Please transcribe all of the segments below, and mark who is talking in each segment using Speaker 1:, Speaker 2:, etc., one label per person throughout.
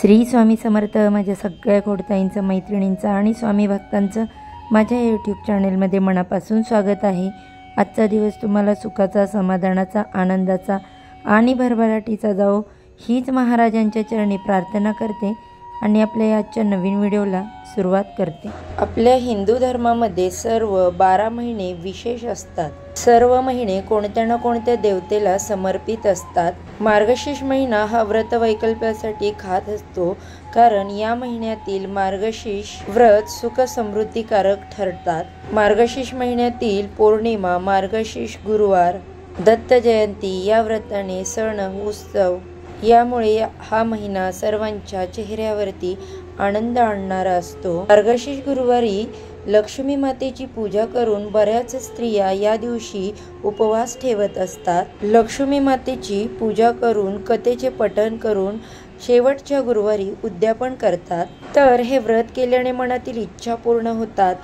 Speaker 1: श्री स्वामी समर्थ। माझ्या सगळ्या खोडताईंचं, मैत्रिणींचं आणि स्वामी भक्तांचं माझ्या यूट्यूब चॅनलमध्ये मनापासून स्वागत आहे। आजचा दिवस तुम्हाला सुखाचा, समाधानाचा, आनंदाचा आणि भरभराटीचा जाओ हीच महाराजांच्या चरणी प्रार्थना करते आणि आपल्या आजच्या नवीन व्हिडिओला सुरुवात करते। आपल्या हिंदू धर्मामध्ये सर्व 12 महिने विशेष असतात। सर्व महिने कोणत्या ना कोणत्या देवतेला समर्पित असतात। मार्गशीर्ष महिना हा व्रत वैकल्पासाठी खास असतो, कारण या महिन्यातील मार्गशीर्ष व्रत सुख समृद्धीकारक ठरतात। मार्गशीर्ष महिन्यातील पौर्णिमा, मार्गशीर्ष गुरुवार, दत्त जयंती या व्रताने सण उत्सव यामुळे हा महिना सर्वांच्या चेहऱ्यावरती आनंद आणणारा असतो। मार्गशीर्ष गुरुवारी लक्ष्मी मातेची पूजा करून बऱ्याच स्त्रिया या दिवशी उपवास ठेवत असतात। लक्ष्मी मातेची पूजा करून कथेचे पठण करून शेवटच्या गुरुवारी उद्यापन करतात। तर हे व्रत केल्याने मनातील इच्छा पूर्ण होतात,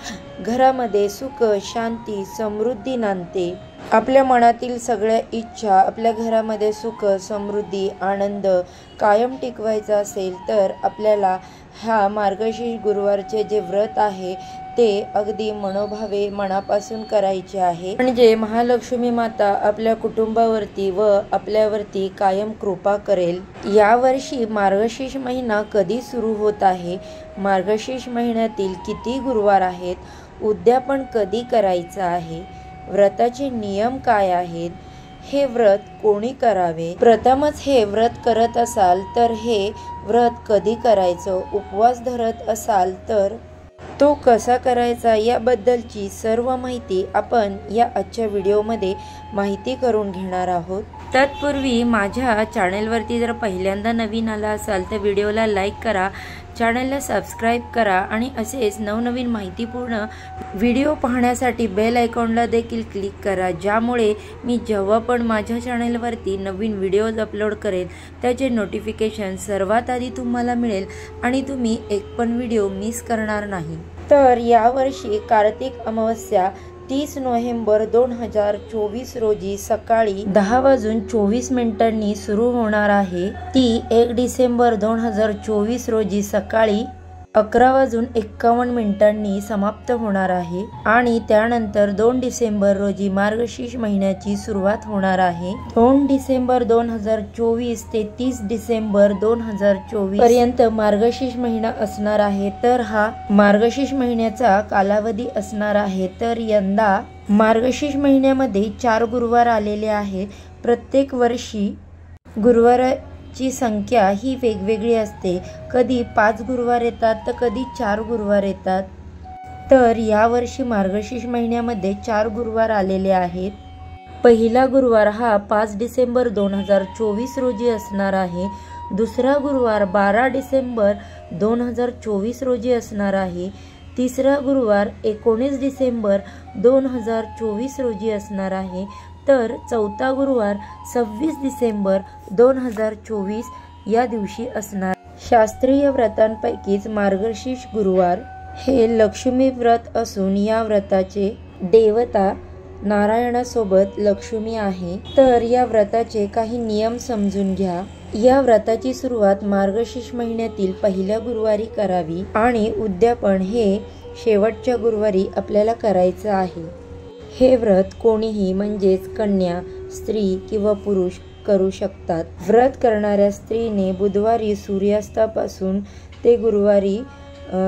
Speaker 1: घरामध्ये सुख, शांती, समृद्धी नांदते। आपल्या मनातील सगळ्या इच्छा, आपल्या घरामध्ये सुख, समृद्धी, आनंद कायम टिकवायचा असेल तर आपल्याला हा मार्गशीर्ष गुरुवारचे जे व्रत आहे ते अगदी मनोभावे मनापासून करायचे आहे, म्हणजे महालक्ष्मी माता आपल्या कुटुंबावरती व आपल्यावरती कायम कृपा करेल। यावर्षी मार्गशीर्ष महिना कधी सुरू होत आहे, मार्गशीर्ष महिन्यातील किती गुरुवार आहेत, उद्यापन कधी करायचं आहे, व्रताचे नियम काय आहेत, हे व्रत कोणी करावे, प्रथमच हे व्रत करत असाल तर हे व्रत कधी करायचं, उपवास धरत असाल तर तो कसा करायचा, याबद्दलची सर्व माहिती आपण या आजच्या व्हिडिओमध्ये माहिती करून घेणार आहोत। तत्पूर्वी माझ्या चॅनलवरती जर पहिल्यांदा नवीन आला असाल तर व्हिडिओला लाईक करा, चॅनलला सबस्क्राईब करा आणि असेच नवनवीन माहितीपूर्ण व्हिडिओ पाहण्यासाठी बेल आयकॉनला देखील क्लिक करा, ज्यामुळे मी जेव्हा पण माझ्या चॅनलवरती नवीन व्हिडिओज अपलोड करेल त्याचे नोटिफिकेशन सर्वात आधी तुम्हाला मिळेल आणि तुम्ही एक पण व्हिडिओ मिस करणार नाही। तर यावर्षी कार्तिक अमावस्या 30 नोव्हेंबर 2024 रोजी सकाळी 10:24 सुरू होणार आहे। ती 1 डिसेंबर 2024 रोजी सकाळी 11:51 समाप्त होणार आहे आणि त्यानंतर 2 डिसेंबर रोजी मार्गशीर्ष महिन्याची सुरुवात होणार आहे। 2 डिसेंबर 2024 ते 30 डिसेंबर 2024 पर्यंत मार्गशीर्ष महिना असणार आहे। तर हा मार्गशीर्ष महिन्याचा कालावधी असणार आहे। तर यंदा मार्गशीर्ष महिन्यामध्ये 4 गुरुवार आलेले आहेत। प्रत्येक वर्षी गुरुवाराची संख्या ही वेगवेगळी असते, कधी 5 गुरुवार येतात तर कधी 4 गुरुवार येतात। तर यावर्षी मार्गशीर्ष महिन्यामध्ये 4 गुरुवार आलेले आहेत। पहिला गुरुवार हा 5 डिसेंबर 2024 रोजी असणार आहे। दुसरा गुरुवार 12 डिसेंबर 2024 रोजी असणार आहे। तिसरा गुरुवार 19 डिसेंबर 2024 रोजी असणार आहे। तर चौथा गुरुवार 26 डिसेंबर 2024 या दिवशी असणार। शास्त्रीय व्रतांपैकीच मार्गशीर्ष गुरुवार हे लक्ष्मी व्रत असून या व्रताचे देवता नारायणासोबत लक्ष्मी आहे। तर या व्रताचे काही नियम समजून घ्या। या व्रताची सुरुवात मार्गशीर्ष महिन्यातील पहिल्या गुरुवारी करावी आणि उद्यापन हे शेवटच्या गुरुवारी आपल्याला करायचं आहे। हे व्रत कोणीही म्हणजेच कन्या, स्त्री किंवा पुरुष करू शकतात। व्रत करणाऱ्या स्त्रीने बुधवारी सूर्यास्तापासून ते गुरुवारी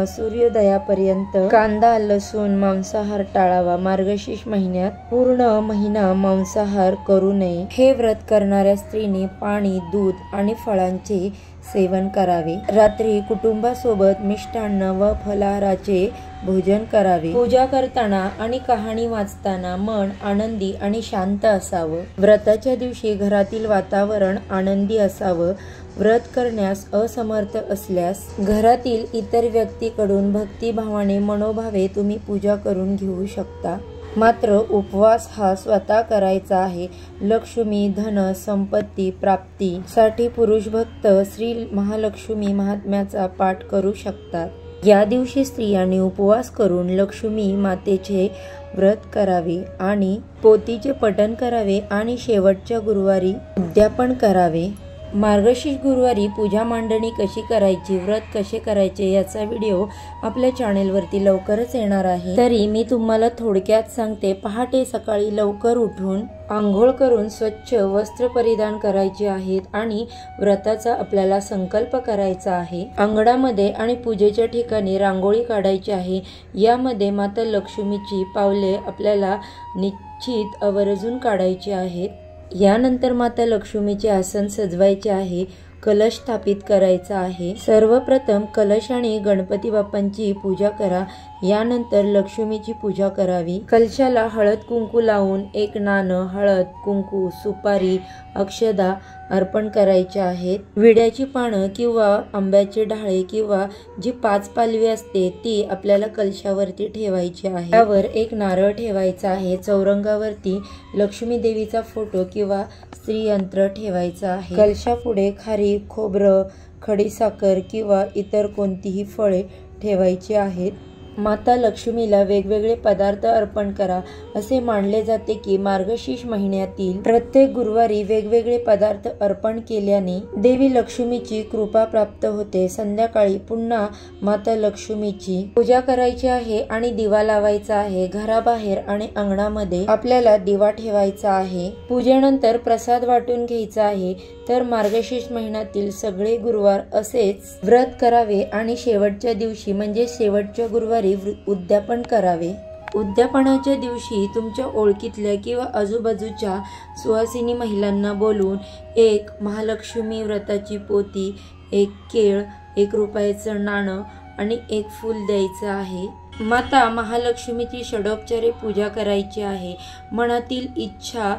Speaker 1: सूर्योदयापर्यंत कांदा, लसूण, मांसाहार टाळावा। मार्गशीर्ष महिन्यात पूर्ण महिना मांसाहार करू नये। हे व्रत करणाऱ्या स्त्रीने पाणी, दूध आणि फळांचे सेवन करावे। रात्री कुटुंबासोबत मिष्टान्न व फलाहाराचे भोजन करावे। पूजा करताना आणि कहाणी वाचताना मन आनंदी आणि शांत असावं। व्रताच्या दिवशी घरातील वातावरण आनंदी असावं। व्रत करण्यास असमर्थ असल्यास घरातील इतर व्यक्तीकडून भक्तिभावाने मनोभावे तुम्ही पूजा करून घेऊ शकता, मात्र उपवास हा स्वतः करायचा आहे। लक्ष्मी, धन, संपत्ती प्राप्तीसाठी पुरुष भक्त श्री महालक्ष्मी महात्म्याचा पाठ करू शकतात। या दिवशी स्त्रियांनी उपवास करून लक्ष्मी मातेचे व्रत करावे आणि पोथीचे पठण करावे आणि शेवटच्या गुरुवारी उद्यापन करावे। मार्गशीर्ष गुरुवारी पूजा मांडणी कशी करायची, व्रत कसे करायचे याचा व्हिडिओ आपल्या चॅनेलवरती लवकरच येणार आहे। तरी मी तुम्हाला थोडक्यात सांगते। पहाटे सकाळी लवकर उठून आंघोळ करून स्वच्छ वस्त्र परिधान करायचे आहेत आणि व्रताचा आपल्याला संकल्प करायचा आहे। अंगणामध्ये आणि पूजेच्या ठिकाणी रांगोळी काढायची आहे। यामध्ये माता लक्ष्मीची पावले आपल्याला निश्चित आवर्जून काढायची आहेत। यानंतर माता लक्ष्मीचे आसन सजवायचे आहे। कलश स्थापित करायचा आहे। सर्वप्रथम कलश आणि गणपती बाप्पांची पूजा करा। यानंतर लक्ष्मीची पूजा करावी। कलशाला हळद कुंकू लावून एक नाणं, हळद कुंकू, सुपारी, अक्षदा अर्पण करायचे आहेत। विड्याची पानं किंवा आंब्याचे ढाळे किंवा जी 5 पालवी असते ती आपल्याला कलशावरती ठेवायची आहे। त्यावर एक नारळ ठेवायचा आहे। चौरंगावरती लक्ष्मी देवीचा फोटो किंवा श्रीयंत्र ठेवायचा आहे। कलशापुढे खारीक, खोबरं, खडीसाखर किंवा इतर कोणतीही फळे ठेवायची आहेत। माता लक्ष्मीला वेगवेगळे पदार्थ अर्पण करा। असे मानले जाते की मार्गशीर्ष महिन्यातील प्रत्येक गुरुवारी वेगवेगळे पदार्थ अर्पण केल्याने देवी लक्ष्मीची कृपा प्राप्त होते। संध्याकाळी पुन्हा माता लक्ष्मीची पूजा करायची आहे आणि दिवा लावायचा आहे। घराबाहेर आणि अंगणामध्ये आपल्याला दिवा ठेवायचा आहे। पूजेनंतर प्रसाद वाटून घ्यायचा आहे। तर मार्गशीर्ष महिन्यातील सगळे गुरुवार असेच व्रत करावे आणि शेवटच्या दिवशी म्हणजे शेवटच्या गुरुवारी उद्यापन करावे। उद्यापनाच्या दिवशी तुमच्या ओळखीतल्या किंवा आजूबाजूच्या सुवासिनी महिलांना बोलून एक महालक्ष्मी व्रताची पोथी, एक केळ, 1 रुपयाचं नाणं आणि एक फूल द्यायचं आहे। माता महालक्ष्मीची षडोपचारे पूजा करायची आहे। मनातील इच्छा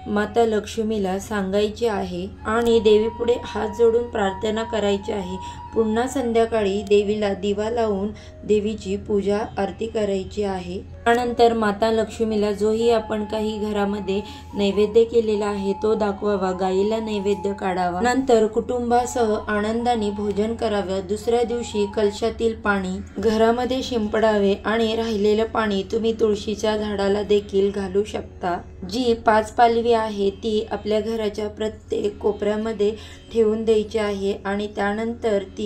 Speaker 1: माता लक्ष्मीला सांगायची आहे आणि देवीपुढे हात जोडून प्रार्थना करायची आहे। पुन्हा संध्याकाळी देवीला दिवा लावून देवीची पूजा आरती करायची आहे। त्यानंतर माता लक्ष्मीला जोही आपण काही घरामध्ये नैवेद्य केलेला आहे तो दाखवावा। गाईला नैवेद्य काढावा। नंतर कुटुंबासह आनंदाने भोजन करावे। दुसऱ्या दिवशी कलशातील पाणी घरामध्ये शिंपडावे आणि राहिलेलं पाणी तुम्ही तुळशीच्या झाडाला देखील घालू शकता। जी 5 पालवी आहे ती आपल्या घराच्या प्रत्येक कोपऱ्यामध्ये ठेवून द्यायची आहे आणि त्यानंतर ती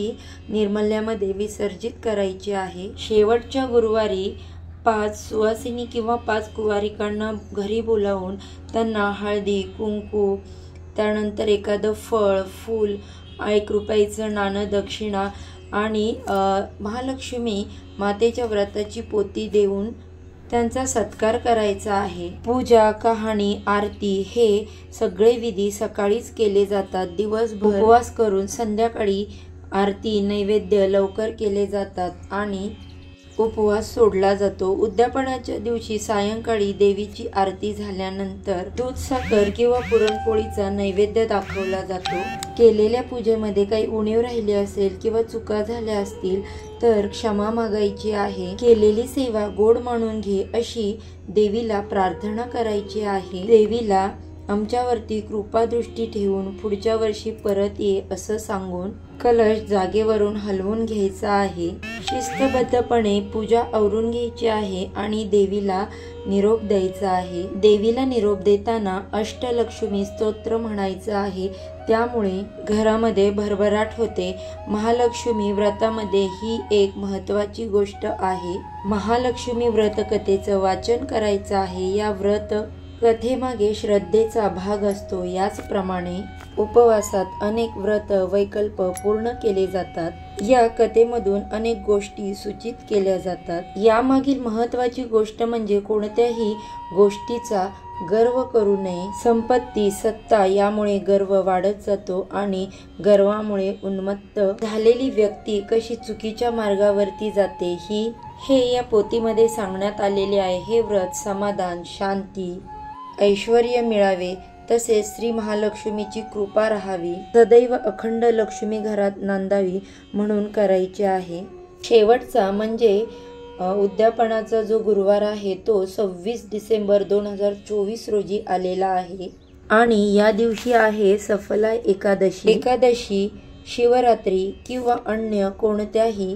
Speaker 1: निर्मल्यामध्ये विसर्जित करायची आहे। शेवटच्या गुरुवारी 5 सुवासिनी किंवा 5 कुवारिकांना घरी बोलावून त्यांना हळदी कुंकू, त्यानंतर एखादं फळ, फूल, 1 रुपयाचं नाणं दक्षिणा आणि महालक्ष्मी मातेच्या व्रताची पोथी देऊन त्यांचा सत्कार करायचा आहे। पूजा, कहाणी, आरती हे सगळे विधी सकाळीच केले जातात। दिवसभर उपवास करून संध्याकाळी आरती, नैवेद्य लवकर केले जातात आणि उपवास सोडला जातो। उद्यापनाच्या दिवशी सायंकाळी देवीची आरती झाल्यानंतर दूध, साखर किंवा पुरणपोळीचा नैवेद्य दाखवला जातो। केलेल्या पूजेमध्ये काही उणीव राहिली असेल किंवा चुका झाल्या असतील तर क्षमा मागायची आहे। केलेली सेवा गोड मानून घे अशी देवीला प्रार्थना करायची आहे। देवीला आमच्यावरती कृपादृष्टी ठेवून पुढच्या वर्षी परत ये असं सांगून कलश जागेवरून हलवून घ्यायचा आहे। शिस्तबद्धपणे पूजा आवरून घ्यायची आहे आणि देवीला निरोप द्यायचा आहे। देवीला निरोप देताना अष्टलक्ष्मी स्तोत्र म्हणायचं आहे। त्यामुळे घरामध्ये भरभराट होते। महालक्ष्मी व्रतामध्ये ही एक महत्त्वाची गोष्ट आहे। महालक्ष्मी व्रत कथेचं वाचन करायचं आहे। या व्रत कथेमागे श्रद्धेचा भाग असतो। याचप्रमाणे उपवासात अनेक व्रत वैकल्प पूर्ण केले जातात। या कथेमधून अनेक गोष्टी सूचित केल्या जातात। यामागील महत्त्वाची गोष्ट म्हणजे कोणत्याही गोष्टीचा गर्व करू नये। संपत्ती, सत्ता यामुळे गर्व वाढत जातो आणि गर्वामुळे उन्मत्त झालेली व्यक्ती कशी चुकीच्या मार्गावरती जाते हे या पोथीमध्ये सांगण्यात आलेले आहे। हे व्रत समाधान, शांती, ऐश्वर्य मिळावे तसेच श्री महालक्ष्मीची कृपा राहावी, सदैव अखंड लक्ष्मी घरात नांदावी म्हणून करायचे आहे। शेवटचा म्हणजे उद्यापनाचा जो गुरुवार आहे तो 26 डिसेंबर 2024 रोजी आलेला आहे आणि या दिवशी आहे सफला एकादशी। एकादशी, शिवरात्री किंवा अन्य कोणत्याही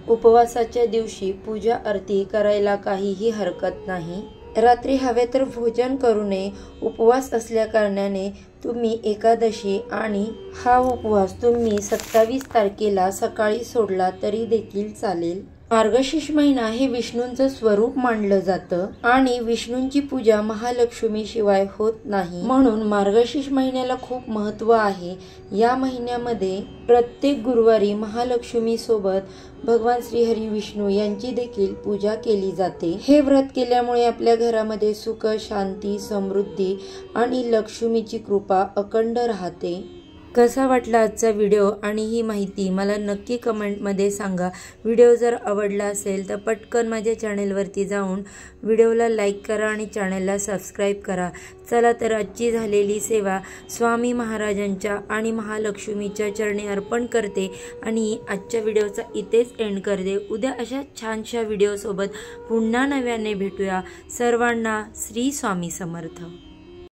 Speaker 1: उपवासाच्या दिवशी पूजा आरती करायला काहीही हरकत नाही। रात्री हवे तर भोजन करू नये. उपवास असल्याकारणाने तुम्ही एकादशी आणि हा उपवास तुम्ही 27 तारखेला सकाळी सोडला तरी देखील चालेल. मार्गशीर्ष महिना हे विष्णूंचं स्वरूप मानलं जातं आणि विष्णूंची पूजा महालक्ष्मी शिवाय होत नाही, म्हणून मार्गशीर्ष महिन्याला खूप महत्त्व आहे. या महिन्यामध्ये प्रत्येक गुरुवारी महालक्ष्मी सोबत भगवान श्रीहरी विष्णू यांची देखील पूजा केली जाते. हे व्रत केल्यामुळे आपल्या घरामध्ये सुख, शांती, समृद्धी आणि लक्ष्मीची कृपा अखंड राहते. कसा वाटला आजचा व्हिडिओ आणि ही माहिती मला नक्की कमेंटमध्ये सांगा. व्हिडिओ जर आवडला असेल तर पटकन माझ्या चॅनेलवरती जाऊन व्हिडिओला लाईक करा आणि चॅनेलला सबस्क्राईब करा. चला तर आजची झालेली सेवा स्वामी महाराजांच्या आणि महालक्ष्मीच्या चरणी अर्पण करते आणि आजच्या व्हिडिओचा इथेच एंड करते. उद्या अशा छानशा व्हिडिओसोबत पुन्हा नव्याने भेटूया. सर्वांना श्री स्वामी समर्थ.